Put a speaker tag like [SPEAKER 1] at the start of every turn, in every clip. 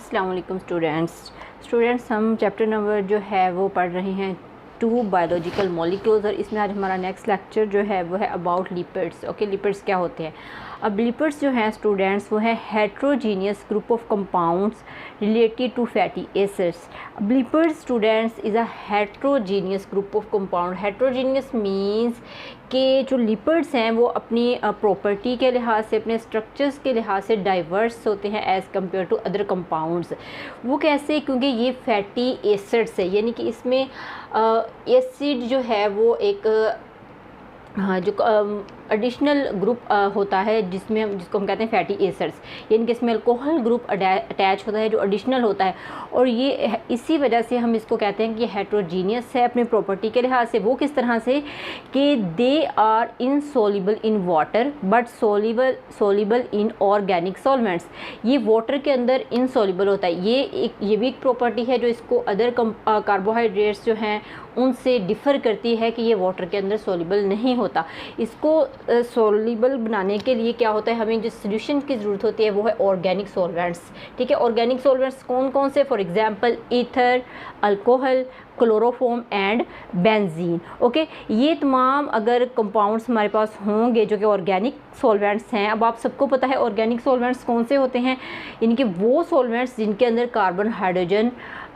[SPEAKER 1] अस्सलाम वालेकुम स्टूडेंट्स हम चैप्टर नंबर जो है वो पढ़ रहे हैं 2 बायोलॉजिकल मॉलिक्यूल्स। और इसमें आज हमारा नेक्स्ट लेक्चर जो है वो है अबाउट लिपिड्स। ओके, लिपिड्स क्या होते हैं? अब लिपिड्स जो हैं स्टूडेंट्स वो है heterogeneous group of compounds related to fatty acids. अब lipids students is a heterogeneous group of compound. Heterogeneous means कि जो लिपिड्स हैं वो अपनी प्रॉपर्टी के लिहाज से, अपने स्ट्रक्चर्स के लिहाज से डाइवर्स होते हैं as compare to other compounds. वो कैसे? क्योंकि ये फैटी एसिड्स है, यानी कि इसमें एसिड जो है वो एक जो एडिशनल ग्रुप होता है जिसको हम कहते हैं फैटी एसिड्स, यानी कि इसमें अल्कोहल ग्रुप अटैच होता है जो एडिशनल होता है। और ये इसी वजह से हम इसको कहते हैं कि हेट्रोजीनियस है अपनी प्रॉपर्टी के लिहाज से। वो किस तरह से कि they are insoluble in water but soluble in organic solvents. ये वाटर के अंदर इनसॉल्युबल होता है। ये भी एक प्रॉपर्टी है जो इसको अदर कार्बोहाइड्रेट्स जो हैं उनसे डिफ़र करती है कि ये वाटर के अंदर सोल्युबल नहीं होता। इसको सोल्युबल बनाने के लिए क्या होता है, हमें जो सोल्यूशन की ज़रूरत होती है वो है ऑर्गेनिक सॉल्वेंट्स। ठीक है, ऑर्गेनिक सॉल्वेंट्स कौन कौन से? For example ether, alcohol, chloroform and benzene. Okay, ये तमाम अगर कंपाउंड्स हमारे पास होंगे जो कि ऑर्गेनिक सॉल्वेंट्स हैं। अब आप सबको पता है ऑर्गेनिक सॉल्वेंट्स कौन से होते हैं, इनके वो सॉल्वेंट्स जिनके अंदर कार्बन हाइड्रोजन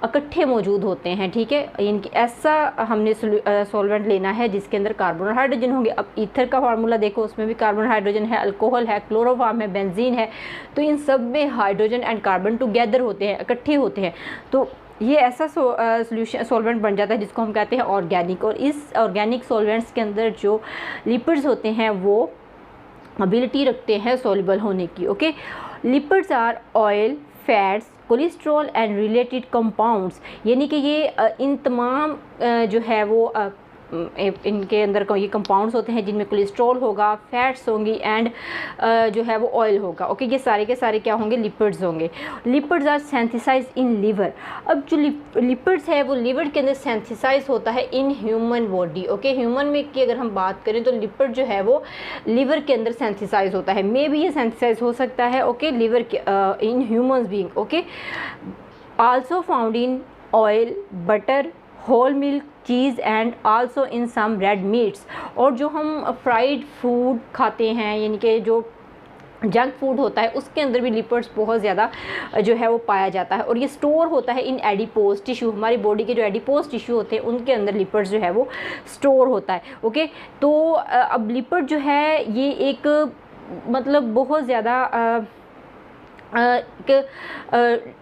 [SPEAKER 1] इकट्ठे मौजूद होते हैं। ठीक है, इनकी ऐसा हमने सॉल्वेंट लेना है जिसके अंदर कार्बन और हाइड्रोजन होंगे। अब ईथर का फार्मूला देखो, उसमें भी कार्बन हाइड्रोजन है, अल्कोहल है, क्लोरोफॉर्म है, बेंजीन है। तो इन सब में हाइड्रोजन एंड कार्बन टुगेदर होते हैं, इकट्ठे होते हैं। तो ये ऐसा सॉल्वेंट बन जाता है जिसको हम कहते हैं ऑर्गेनिक। और इस ऑर्गेनिक सॉल्वेंट्स के अंदर जो लिपिड्स होते हैं वो एबिलिटी रखते हैं सॉल्युबल होने की। Okay, lipids are oil, fats, cholesterol and related compounds, यानी कि ये इन तमाम जो है वो इनके अंदर ये कंपाउंड्स होते हैं जिनमें कोलेस्ट्रॉल होगा, फैट्स होंगी एंड जो है वो ऑयल होगा। ओके, ये सारे के सारे क्या होंगे? लिपिड्स होंगे। Lipids are synthesise in liver. अब जो लिपिड्स है वो लिवर के अंदर सेंथिसाइज होता है in human body. Okay, human में की अगर हम बात करें तो लिपिड जो है वो लिवर के अंदर सेंथिसाइज होता है। मे भी ये सेंथिसाइज हो सकता है ओके लिवर के in humans being. Okay, also found in oil, butter, whole milk, cheese and also in some red meats. और जो हम फ्राइड फूड खाते हैं, यानी कि जो जंक फूड होता है, उसके अंदर भी लिपिड्स बहुत ज़्यादा जो है वो पाया जाता है। और ये स्टोर होता है इन एडिपोज टिश्यू। हमारी बॉडी के जो एडिपोज टिश्यू होते हैं उनके अंदर लिपिड्स जो है वो स्टोर होता है। ओके, तो अब लिपिड जो है ये एक मतलब बहुत ज़्यादा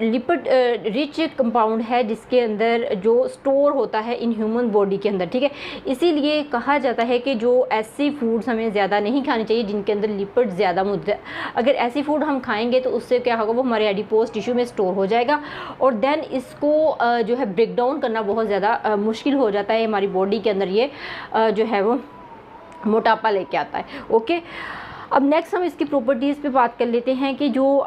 [SPEAKER 1] लिपिड रिच कंपाउंड है जिसके अंदर जो स्टोर होता है इन ह्यूमन बॉडी के अंदर। ठीक है, इसीलिए कहा जाता है कि जो ऐसी फूड्स हमें ज़्यादा नहीं खानी चाहिए जिनके अंदर लिपिड ज़्यादा अगर ऐसी फूड हम खाएंगे तो उससे क्या होगा, वो हमारे एडिपोज टिश्यू में स्टोर हो जाएगा और देन इसको जो है ब्रेक डाउन करना बहुत ज़्यादा मुश्किल हो जाता है। हमारी बॉडी के अंदर ये जो है वो मोटापा लेके आता है। ओके, अब नेक्स्ट हम इसकी प्रॉपर्टीज़ पे बात कर लेते हैं कि जो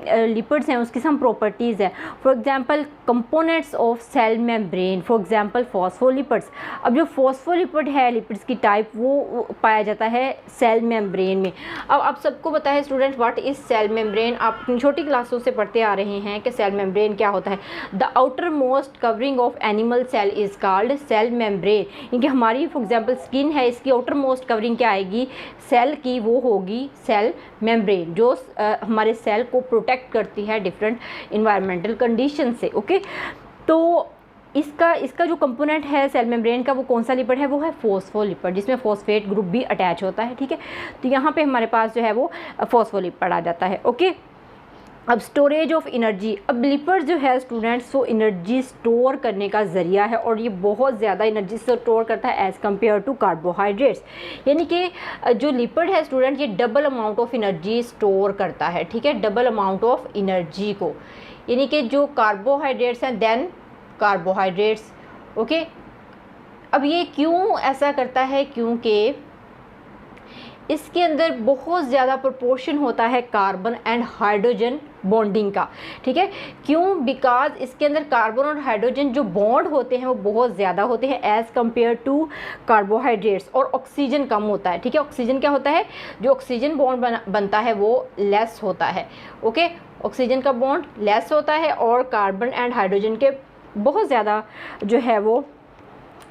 [SPEAKER 1] लिपिड्स हैं उसकी सम प्रॉपर्टीज़ हैं। For example components of cell membrane, for example phospholipids. अब जो फॉस्फोलिपिड है लिपिड्स की टाइप वो पाया जाता है सेल मेम्ब्रेन में। अब आप सबको पता है student what is cell membrane. आप अपनी छोटी क्लासों से पढ़ते आ रहे हैं कि सेल मेम्ब्रेन क्या होता है। The outer most covering of animal cell is called cell membrane. क्योंकि हमारी फॉर एग्जाम्पल स्किन है, इसकी आउटर मोस्ट कवरिंग क्या आएगी सेल की, वो होगी सेल मेम्ब्रेन, जो हमारे सेल को प्रोटेक्ट करती है डिफरेंट इन्वायरमेंटल कंडीशन से। ओके, तो इसका जो कंपोनेंट है सेल मेम्ब्रेन का वो कौन सा लिपिड है, वो है फॉस्फोलिपिड, जिसमें फॉस्फेट ग्रुप भी अटैच होता है। ठीक है, तो यहाँ पे हमारे पास जो है वो फॉस्फोलिपिड आ जाता है। ओके, अब स्टोरेज ऑफ एनर्जी। अब लिपिड जो है स्टूडेंट्स वो एनर्जी स्टोर करने का ज़रिया है और ये बहुत ज़्यादा एनर्जी स्टोर करता है एज़ कम्पेयर टू कार्बोहाइड्रेट्स। यानी कि जो लिपिड है स्टूडेंट ये double amount of energy store करता है। ठीक है, डबल अमाउंट ऑफ एनर्जी को, यानी कि जो कार्बोहाइड्रेट्स हैं देन कार्बोहाइड्रेट्स। ओके, अब ये क्यों ऐसा करता है, क्योंकि इसके अंदर बहुत ज़्यादा प्रोपोर्शन होता है कार्बन एंड हाइड्रोजन बॉन्डिंग का। ठीक है, क्यों? बिकॉज इसके अंदर कार्बन और हाइड्रोजन जो बॉन्ड होते हैं वो बहुत ज़्यादा होते हैं एज़ कम्पेयर टू कार्बोहाइड्रेट्स, और ऑक्सीजन कम होता है। ठीक है, ऑक्सीजन क्या होता है, जो ऑक्सीजन बॉन्ड बनता है वो लेस होता है। ओके, ऑक्सीजन का बॉन्ड लेस होता है और कार्बन एंड हाइड्रोजन के बहुत ज़्यादा जो है वो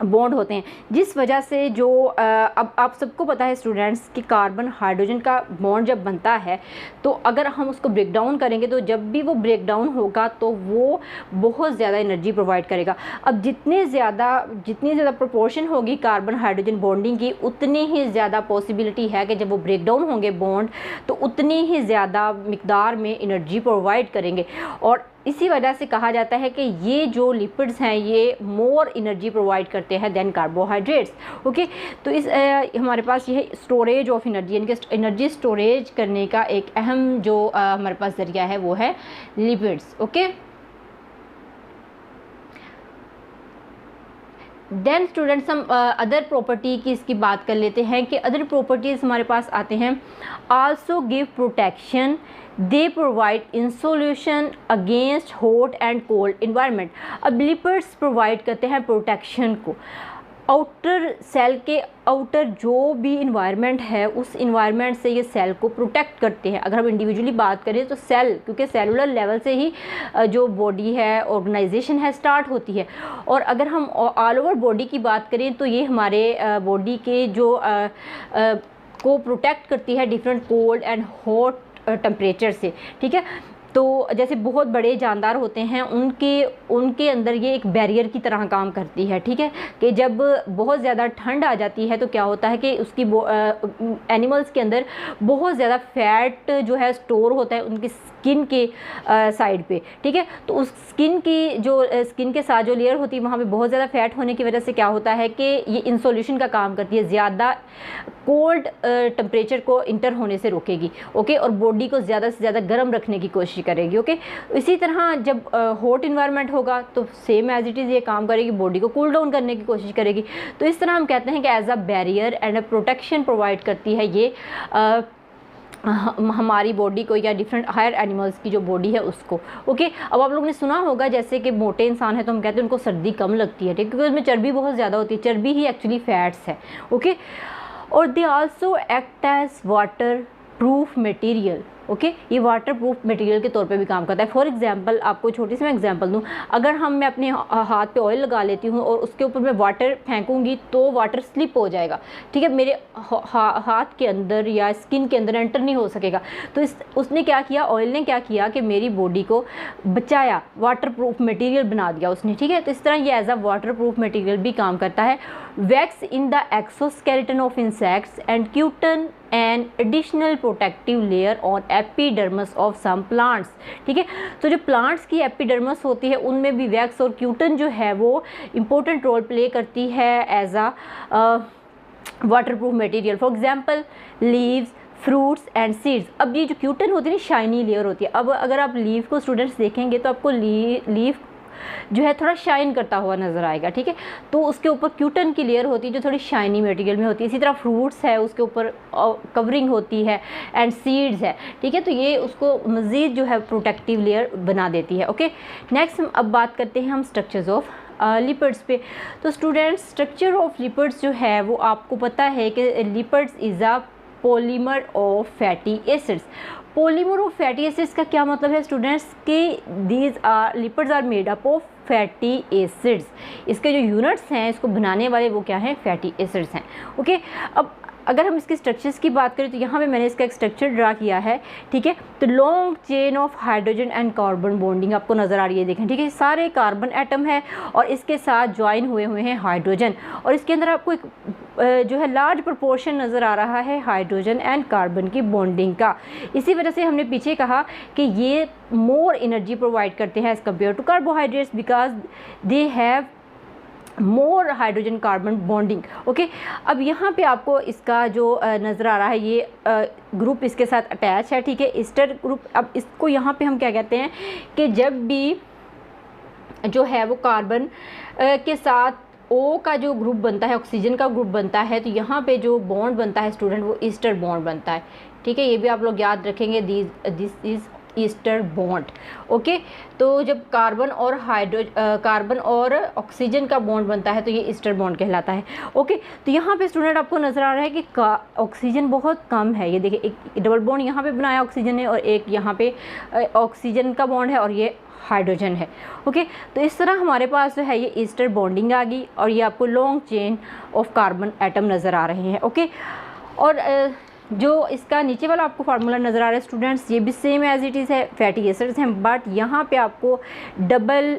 [SPEAKER 1] बॉन्ड होते हैं, जिस वजह से जो अब आप सबको पता है स्टूडेंट्स कि कार्बन हाइड्रोजन का बॉन्ड जब बनता है तो अगर हम उसको ब्रेक डाउन करेंगे तो जब भी वो ब्रेक डाउन होगा तो वो बहुत ज़्यादा एनर्जी प्रोवाइड करेगा। अब जितनी ज़्यादा प्रोपोर्शन होगी कार्बन हाइड्रोजन बॉन्डिंग की, उतनी ही ज़्यादा पॉसिबिलिटी है कि जब वो ब्रेक डाउन होंगे बॉन्ड तो उतनी ही ज़्यादा मिकदार में एनर्जी प्रोवाइड करेंगे। और इसी वजह से कहा जाता है कि ये जो लिपिड्स हैं ये मोर एनर्जी प्रोवाइड करते हैं देन कार्बोहाइड्रेट्स। ओके, तो इस हमारे पास ये स्टोरेज ऑफ एनर्जी, यानी कि एनर्जी स्टोरेज करने का एक अहम जो हमारे पास जरिया है वो है लिपिड्स। ओके, देन स्टूडेंट्स हम अदर प्रॉपर्टी की इसकी बात कर लेते हैं कि अदर प्रॉपर्टीज़ हमारे पास आते हैं। Also give protection, they provide insulation against hot and cold environment. अब लिपिड्स प्रोवाइड करते हैं प्रोटेक्शन को, आउटर सेल के आउटर जो भी इन्वायरमेंट है उस इन्वायरमेंट से ये सेल को प्रोटेक्ट करते हैं। अगर हम इंडिविजुअली बात करें तो सेल, क्योंकि सेलुलर लेवल से ही जो बॉडी है ऑर्गेनाइजेशन है स्टार्ट होती है, और अगर हम ऑल ओवर बॉडी की बात करें तो ये हमारे बॉडी के जो को प्रोटेक्ट करती है different cold and hot temperature से। ठीक है, तो जैसे बहुत बड़े जानदार होते हैं उनके अंदर ये एक बैरियर की तरह काम करती है। ठीक है, कि जब बहुत ज़्यादा ठंड आ जाती है तो क्या होता है कि उसकी एनिमल्स के अंदर बहुत ज़्यादा फैट जो है स्टोर होता है उनकी स्किन के साइड पे। ठीक है, तो उस स्किन के साथ जो लेयर होती है वहाँ पे बहुत ज़्यादा फैट होने की वजह से क्या होता है कि ये इंसोल्यूशन का काम करती है, ज़्यादा कोल्ड टेम्परेचर को इंटर होने से रोकेगी। ओके, और बॉडी को ज़्यादा से ज़्यादा गर्म रखने की कोशिश करेगी। ओके, इसी तरह जब हॉट इन्वायरमेंट होगा तो सेम एज इट इज़ ये काम करेगी, बॉडी को कूल डाउन करने की कोशिश करेगी। तो इस तरह हम कहते हैं कि as a barrier and a protection provide करती है ये हमारी बॉडी को या डिफरेंट हायर एनिमल्स की जो बॉडी है उसको। ओके, अब आप लोगों ने सुना होगा जैसे कि मोटे इंसान है तो हम कहते हैं उनको सर्दी कम लगती है, ठीक है, क्योंकि उसमें चर्बी बहुत ज़्यादा होती है। चर्बी ही एक्चुअली फैट्स है। ओके, और they also act as water proof material. Okay, ये वाटर प्रूफ मटेरियल के तौर पे भी काम करता है। फॉर एग्जांपल आपको छोटी सी मैं एग्जांपल दूँ, अगर मैं अपने हाथ पे ऑयल लगा लेती हूँ और उसके ऊपर मैं वाटर फेंकूँगी तो वाटर स्लिप हो जाएगा। ठीक है, मेरे हाथ के अंदर या स्किन के अंदर एंटर नहीं हो सकेगा। तो उसने क्या किया, ऑयल ने क्या किया कि मेरी बॉडी को बचाया, वाटर प्रूफ मटीरियल बना दिया उसने। ठीक है, तो इस तरह ये as a water proof material भी काम करता है। Wax in the exoskeleton of insects and cutin and additional protective layer on epidermis of some plants. ठीक है, तो जो प्लांट्स की एपिडर्मस होती है उनमें भी वैक्स और क्यूटन जो है वो इम्पोर्टेंट रोल प्ले करती है as a water proof material. For example leaves, fruits and seeds. अब ये जो क्यूटन होती है ना, शाइनी लेयर होती है। अब अगर आप लीव को स्टूडेंट्स देखेंगे तो आपको लीव जो है थोड़ा शाइन करता हुआ नज़र आएगा। ठीक है, तो उसके ऊपर क्यूटन की लेयर होती है जो थोड़ी शाइनी मटेरियल में होती है। इसी तरह फ्रूट्स है उसके ऊपर कवरिंग होती है एंड सीड्स है। ठीक है, तो ये उसको मज़ीद जो है प्रोटेक्टिव लेयर बना देती है। ओके, नेक्स्ट हम अब बात करते हैं हम स्ट्रक्चर्स ऑफ लिपिड्स पे। तो स्टूडेंट्स, स्ट्रक्चर ऑफ लिपिड्स जो है वो आपको पता है कि lipids is a polymer of fatty acids. Polymer of fatty acids का क्या मतलब है स्टूडेंट्स कि these are lipids are made up of fatty acids. इसके जो यूनिट्स हैं इसको बनाने वाले वो क्या हैं, फैटी एसिड्स हैं। ओके, अब अगर हम इसके स्ट्रक्चर्स की बात करें तो यहाँ पे मैंने इसका एक स्ट्रक्चर ड्रा किया है। ठीक है, तो long chain of hydrogen and carbon bonding आपको नज़र आ रही है, देखें। ठीक है, सारे कार्बन एटम है और इसके साथ ज्वाइन हुए हैं हाइड्रोजन, और इसके अंदर आपको एक जो है लार्ज प्रोपोर्शन नज़र आ रहा है हाइड्रोजन एंड कार्बन की बॉन्डिंग का। इसी वजह से हमने पीछे कहा कि ये मोर एनर्जी प्रोवाइड करते हैं as compare to carbohydrates because they have more hydrogen carbon bonding. Okay, अब यहाँ पे आपको इसका जो नज़र आ रहा है ये ग्रुप इसके साथ अटैच है। ठीक है, ईस्टर ग्रुप। अब इसको यहाँ पे हम क्या कहते हैं कि जब भी जो है वो कार्बन के साथ O का जो ग्रुप बनता है, ऑक्सीजन का ग्रुप बनता है, तो यहाँ पे जो बॉन्ड बनता है स्टूडेंट वो ईस्टर बॉन्ड बनता है। ठीक है, ये भी आप लोग याद रखेंगे, this is ester bond. Okay, तो जब कार्बन और ऑक्सीजन का बॉन्ड बनता है तो ये ईस्टर बॉन्ड कहलाता है। ओके, तो यहाँ पे स्टूडेंट आपको नज़र आ रहा है कि ऑक्सीजन बहुत कम है। ये देखिए, एक डबल बॉन्ड यहाँ पे बनाया ऑक्सीजन ने और एक यहाँ पे ऑक्सीजन का बॉन्ड है और ये हाइड्रोजन है। ओके, तो इस तरह हमारे पास जो है ये ईस्टर बॉन्डिंग आ गई और ये आपको long chain of carbon atom नज़र आ रहे हैं। ओके, और जो इसका नीचे वाला आपको फार्मूला नज़र आ रहा है स्टूडेंट्स, ये भी सेम एज इट इज़ है, फैटी एसिड्स हैं, बट यहाँ पे आपको डबल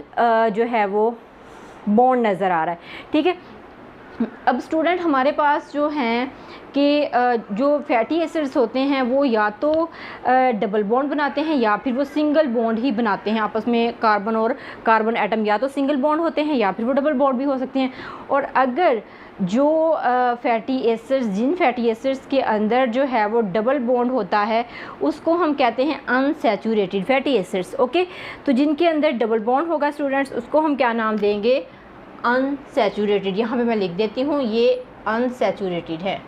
[SPEAKER 1] जो है वो बॉन्ड नज़र आ रहा है। ठीक है, अब स्टूडेंट हमारे पास जो हैं कि जो फैटी एसिड्स होते हैं वो या तो डबल बॉन्ड बनाते हैं या फिर वो सिंगल बॉन्ड ही बनाते हैं आपस में। कार्बन और कार्बन एटम या तो सिंगल बॉन्ड होते हैं या फिर वो डबल बॉन्ड भी हो सकते हैं। और अगर जो फैटी एसिड्स, जिन फैटी एसिड्स के अंदर जो है वो डबल बॉन्ड होता है उसको हम कहते हैं अनसैचुरेटेड फैटी एसिड्स। ओके, तो जिनके अंदर डबल बॉन्ड होगा स्टूडेंट्स उसको हम क्या नाम देंगे? अनसैचुरेटेड। यहाँ पे मैं लिख देती हूँ, ये अनसैचुरेटेड है।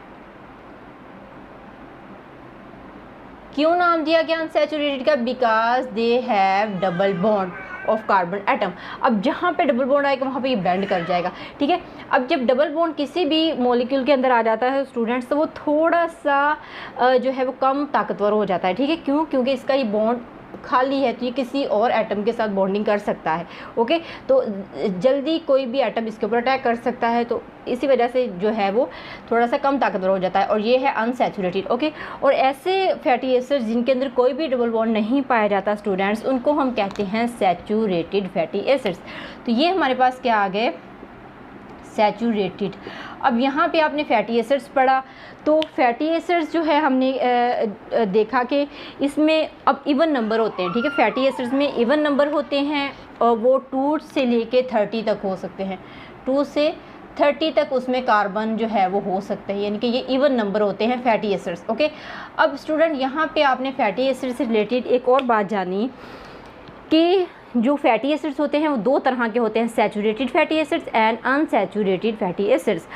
[SPEAKER 1] क्यों नाम दिया गया अनसैचुरेटेड का? Because they have double bond of carbon atom. अब जहाँ पे डबल बॉन्ड आएगा वहाँ पे ये बेंड कर जाएगा। ठीक है, अब जब डबल बॉन्ड किसी भी मॉलिक्यूल के अंदर आ जाता है स्टूडेंट्स तो वो थोड़ा सा जो है वो कम ताकतवर हो जाता है। ठीक है, क्यों? क्योंकि इसका ये बॉन्ड खाली है तो ये किसी और एटम के साथ बॉन्डिंग कर सकता है। ओके, तो जल्दी कोई भी एटम इसके ऊपर अटैक कर सकता है, तो इसी वजह से जो है वो थोड़ा सा कम ताकतवर हो जाता है और ये है अनसैचुरेटेड। ओके, और ऐसे फैटी एसिड्स जिनके अंदर कोई भी डबल बॉन्ड नहीं पाया जाता स्टूडेंट्स, उनको हम कहते हैं सैचुरेटेड फैटी एसिड्स। तो ये हमारे पास क्या आ गए? सैचुरेटेड। अब यहाँ पे आपने फैटी एसिड्स पढ़ा, तो फैटी एसिड्स जो है हमने देखा कि इसमें अब इवन नंबर होते हैं। ठीक है, फैटी एसिड्स में इवन नंबर होते हैं और वो 2 से लेके 30 तक हो सकते हैं। 2 से 30 तक उसमें कार्बन जो है वो हो सकते हैं, यानी कि ये इवन नंबर होते हैं फैटी एसिड्स। ओके, अब स्टूडेंट यहाँ पे आपने फैटी एसिड से रिलेटेड एक और बात जानी कि जो फैटी एसिड्स होते हैं वो 2 तरह के होते हैं, saturated fatty acids and unsaturated fatty acids.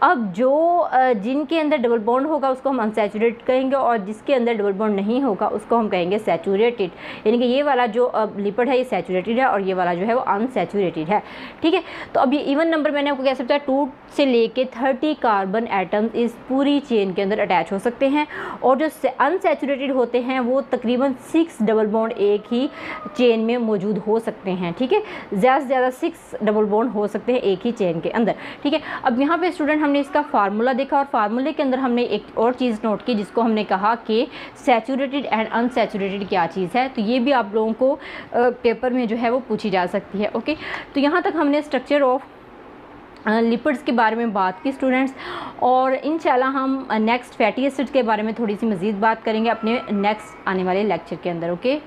[SPEAKER 1] अब जो जिनके अंदर डबल बॉन्ड होगा उसको हम अनसैचुरेटेड कहेंगे और जिसके अंदर डबल बॉन्ड नहीं होगा उसको हम कहेंगे सैचुरेटेड। यानी कि ये वाला जो लिपिड है ये सैचुरेटेड है और ये वाला जो है वो अनसैचुरेटेड है। ठीक है, तो अब ये इवन नंबर मैंने आपको कह सकता है 2 से लेके 30 कार्बन एटम्स इस पूरी चेन के अंदर अटैच हो सकते हैं और जो अनसैचुरेटेड होते हैं वो तकरीबन 6 डबल बॉन्ड एक ही चेन में मौजूद हो सकते हैं। ठीक है, ज़्यादा से ज़्यादा 6 डबल बॉन्ड हो सकते हैं एक ही चेन के अंदर। ठीक है, अब यहाँ पे स्टूडेंट हमने इसका फार्मूला देखा और फार्मूले के अंदर हमने एक और चीज़ नोट की जिसको हमने कहा कि सैचुरेटेड एंड अनसैचुरेटेड क्या चीज़ है। तो ये भी आप लोगों को पेपर में जो है वो पूछी जा सकती है। ओके, तो यहाँ तक हमने स्ट्रक्चर ऑफ लिपिड्स के बारे में बात की स्टूडेंट्स, और इंशाल्लाह हम नेक्स्ट फैटी एसिड्स के बारे में थोड़ी सी मज़ीद बात करेंगे अपने नेक्स्ट आने वाले लेक्चर के अंदर। ओके।